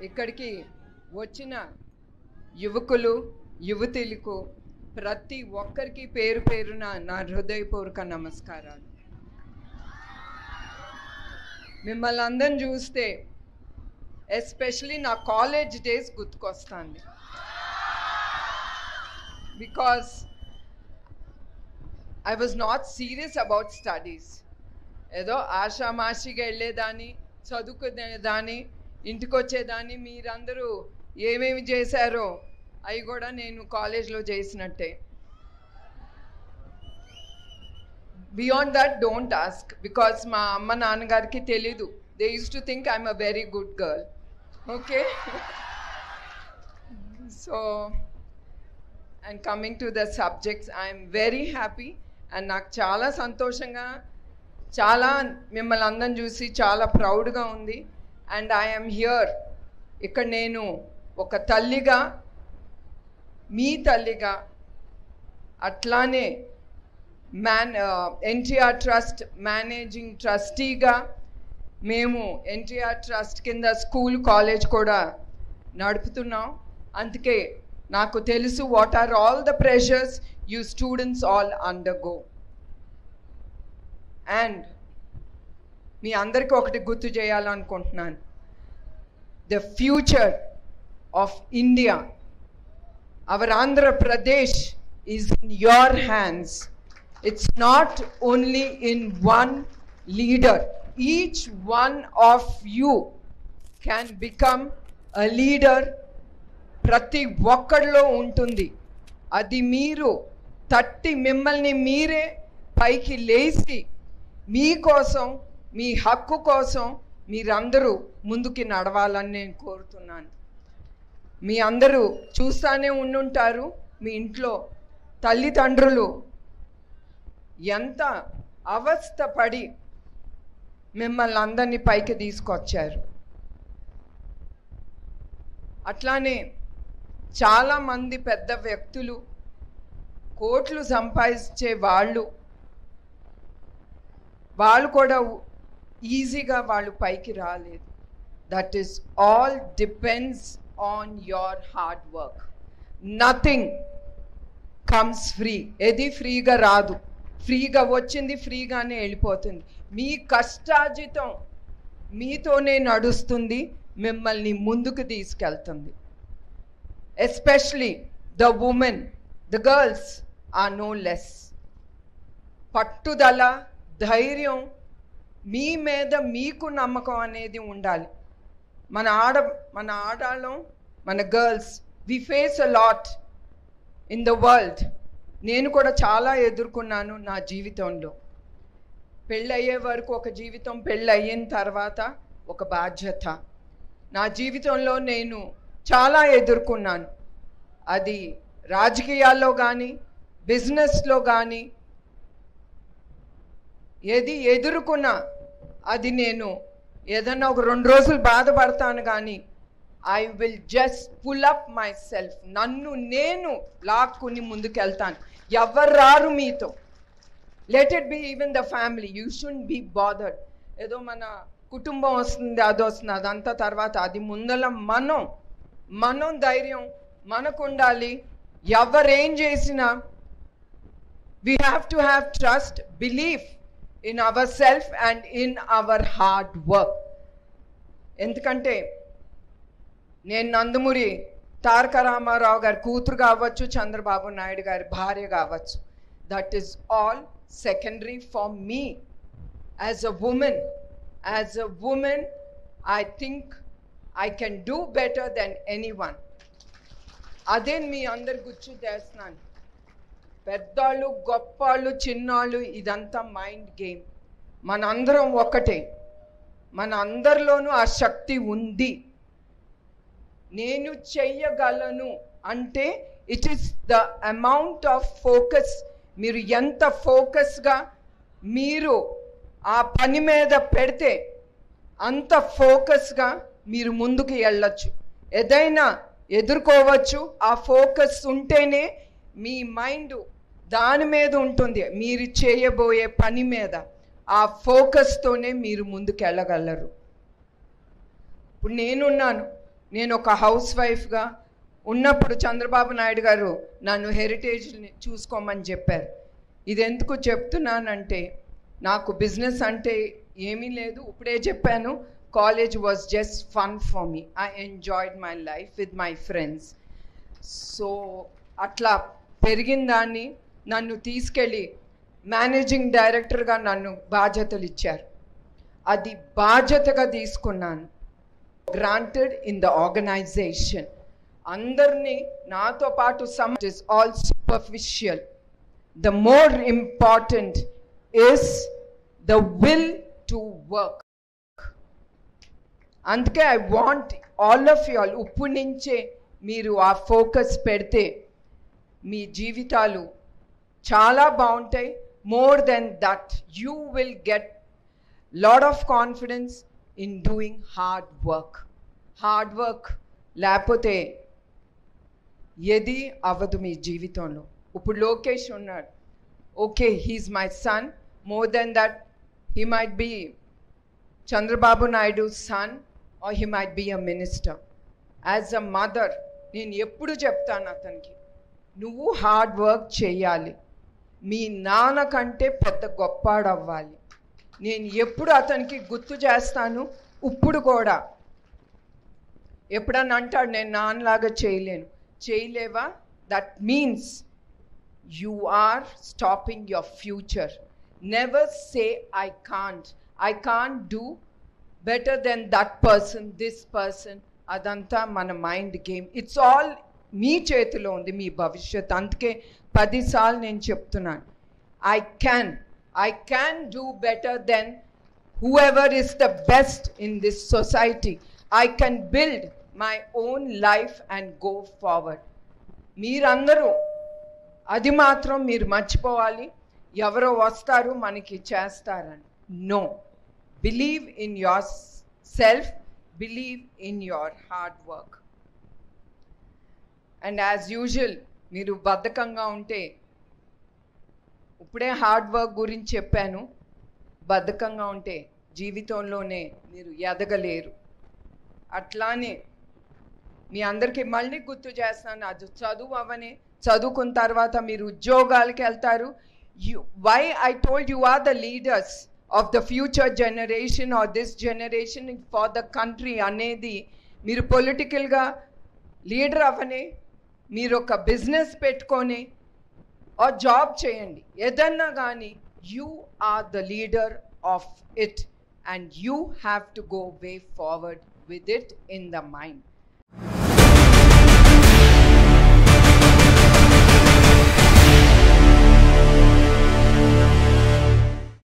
ఇక్కడికి వచ్చిన యువకులు యువతులకు ప్రతి ఒక్కరికి పేరు పేరున నా హృదయపూర్వక నమస్కారాలు. మిమ్మల్ని అందరం చూస్తే ఎస్పెషలీ నా కాలేజ్ డేస్ గుర్తుకొస్తుంది. Because I was not serious about studies. ఏదో ఆషామాషిగా వెళ్ళేదాన్ని, చదువుకునేదాన్ని, ఇంటికి వచ్చేదాన్ని. మీరందరూ ఏమేమి చేశారో అవి కూడా నేను కాలేజ్లో చేసినట్టే. Beyond that don't ask, because మా అమ్మ నాన్నగారికి తెలీదు. They use to think I'm a very good girl. Okay, so and coming to the subjects, I'm very happy and నాకు చాలా సంతోషంగా, చాలా మిమ్మల్ని అందరం చూసి చాలా ప్రౌడ్గా ఉంది. And I'm here. ఇక్కడ నేను ఒక తల్లిగా, మీ తల్లిగా, అట్లానే ఎన్టీఆర్ ట్రస్ట్ మేనేజింగ్ ట్రస్టీగా, మేము ఎన్టీఆర్ ట్రస్ట్ కింద స్కూల్ కాలేజ్ కూడా నడుపుతున్నాం. అందుకే నాకు తెలుసు what are all the pressures you students all undergo. And మీ అందరికీ ఒకటి గుర్తు చేయాలనుకుంటున్నాను. The future of India, our Andhra Pradesh, is in your hands. It's not only in one leader. Each one of you can become a leader. ప్రతి ఒక్కడిలో ఉంటుంది. అది మీరు తట్టి మిమ్మల్ని మీరే పైకి లేచి మీకోసం, మీ హక్కు కోసం మీరందరూ ముందుకి నడవాలని నేను కోరుతున్నాను. మీ అందరూ చూస్తూనే ఉండుంటారు, మీ ఇంట్లో తల్లిదండ్రులు ఎంత అవస్థపడి మిమ్మల్ని అందరినీ పైకి తీసుకొచ్చారు. అట్లానే చాలామంది పెద్ద వ్యక్తులు, కోట్లు సంపాదించే వాళ్ళు కూడా ఈజీగా వాళ్ళు పైకి రాలేదు. That is all depends on your hard work. Nothing comes free. ఏది ఫ్రీగా రాదు. ఫ్రీగా వచ్చింది ఫ్రీగానే వెళ్ళిపోతుంది. మీ కష్టార్జితం మీతోనే నడుస్తుంది, మిమ్మల్ని ముందుకు తీసుకెళ్తుంది. Especially the women, the girls are no less. పట్టుదల, ధైర్యం, మీ మీద మీకు నమ్మకం అనేది ఉండాలి. మన ఆడవాళ్ళం, మన girls, we face a lot in the world. నేను కూడా చాలా ఎదుర్కొన్నాను నా జీవితంలో. పెళ్ళి అయ్యే వరకు ఒక జీవితం, పెళ్ళి అయిన తర్వాత ఒక బాధ్యత. నా జీవితంలో నేను చాలా ఎదుర్కొన్నాను. అది రాజకీయాల్లో కానీ, బిజినెస్లో కానీ, ఏది ఎదుర్కొన్నా అది నేను ఏదన్నా ఒక 2 రోజులు బాధపడతాను కానీ I will just pull up myself. నన్ను నేను లాక్కుని ముందుకెళ్తాను. ఎవరు రారు మీతో. Let it be even the family. You should be bothered. ఏదో మన కుటుంబం వస్తుంది, అది వస్తుంది, అదంతా తర్వాత. అది ముందల మనం ధైర్యం మనకు ఉండాలి. ఎవరేం చేసినా we have to have trust, belief in ourselves and in our hard work. ఎందుకంటే నేను నందమూరి తారక రామారావు గారి కూతురు కావచ్చు, చంద్రబాబు నాయుడు గారి భార్య కావచ్చు. That is all secondary for me as a woman. As a woman I think I can do better than anyone. అదే మీ అందరు గుర్తు చేస్తున్నాను. పెద్దవాళ్ళు, గొప్పవాళ్ళు, చిన్నవాళ్ళు, ఇదంతా మైండ్ గేమ్. మనందరం ఒక్కటే. మన అందరిలోనూ ఆ శక్తి ఉంది. నేను చెయ్యగలను అంటే it is the amount of focus. మీరు ఎంత ఫోకస్గా మీరు ఆ పని మీద పెడితే అంత ఫోకస్గా మీరు ముందుకు వెళ్ళచ్చు. ఏదైనా ఎదుర్కోవచ్చు. ఆ ఫోకస్ ఉంటేనే మీ మైండ్ దాని మీద ఉంటుంది, మీరు చేయబోయే పని మీద. ఆ ఫోకస్తోనే మీరు ముందుకు వెళ్ళగలరు. ఇప్పుడు నేనున్నాను, నేను ఒక హౌస్ వైఫ్గా ఉన్నప్పుడు చంద్రబాబు నాయుడు గారు నన్ను హెరిటేజ్ని చూసుకోమని చెప్పారు. ఇది ఎందుకు చెప్తున్నానంటే, నాకు బిజినెస్ అంటే ఏమీ లేదు. ఇప్పుడే చెప్పాను, college was just fun for me. I enjoyed my life with my friends. So అట్లా పెరిగిన దాన్ని నన్ను తీసుకెళ్ళి మేనేజింగ్ డైరెక్టర్గా నన్ను బాధ్యతలు ఇచ్చారు. అది బాధ్యతగా తీసుకున్నాను. Granted in the organization. అందరినీ నాతో పాటు is all superficial. The more important is the will to work. అందుకే I want all of you all, ఇప్పుడు నుంచే మీరు ఆ ఫోకస్ పెడితే మీ జీవితాలు చాలా బాగుంటాయి. More than that, you will get lot of confidence in doing hard work. Hard work లేకపోతే ఏది అవ్వదు మీ జీవితంలో. ఇప్పుడు లోకేష్ ఉన్నాడు, okay, he's my son. More than that, he might be Chandrababu Naidu son or he might be a minister. As a mother నేను ఎప్పుడు చెప్తాను అతనికి, నువ్వు హార్డ్ వర్క్ చేయాలి, మీ నాన్న కంటే పెద్ద గొప్పాడు అవ్వాలి. నేను ఎప్పుడు అతనికి గుర్తు చేస్తాను. ఇప్పుడు కూడా ఎప్పుడన్నా అంటాడు, నేను నాన్నలాగా చేయలేవా? That means you are stopping your future. Never say I can't do better then that person, this person. అదంతా మన మైండ్ గేమ్. ఇట్స్ ఆల్ మీ చేతిలో ఉంది, మీ భవిష్యత్. అందుకే 10 సార్లు నేను చెప్తున్నాను, I can do better than whoever is the best in this society. I can build my own life and go forward. మీరందరూ అది మాత్రం మీరు మర్చిపోవాలి, ఎవరో వస్తారు మనకి చేస్తారని. No, believe in yourself, believe in your hard work. And as usual మీరు బద్ధకంగా ఉంటే, ఇప్పుడే హార్డ్ వర్క్ గురించి చెప్పాను, బద్ధకంగా ఉంటే జీవితంలోనే మీరు ఎదగలేరు. అట్లానే మీ అందరికీ మళ్ళీ గుర్తు చేస్తాను, అది చదువు అవనే, చదువుకున్న తర్వాత మీరు ఉద్యోగాలకి వెళ్తారు. Why I told you are the leaders of the future generation or this generation for the country అనేది. మీరు పొలిటికల్గా లీడర్ అవనే, మీరు ఒక బిజినెస్ పెట్టుకొని ఆర్ జాబ్ చేయండి, ఏదన్నా కానీ you are the leader of it and you have to go way forward with it in the mind.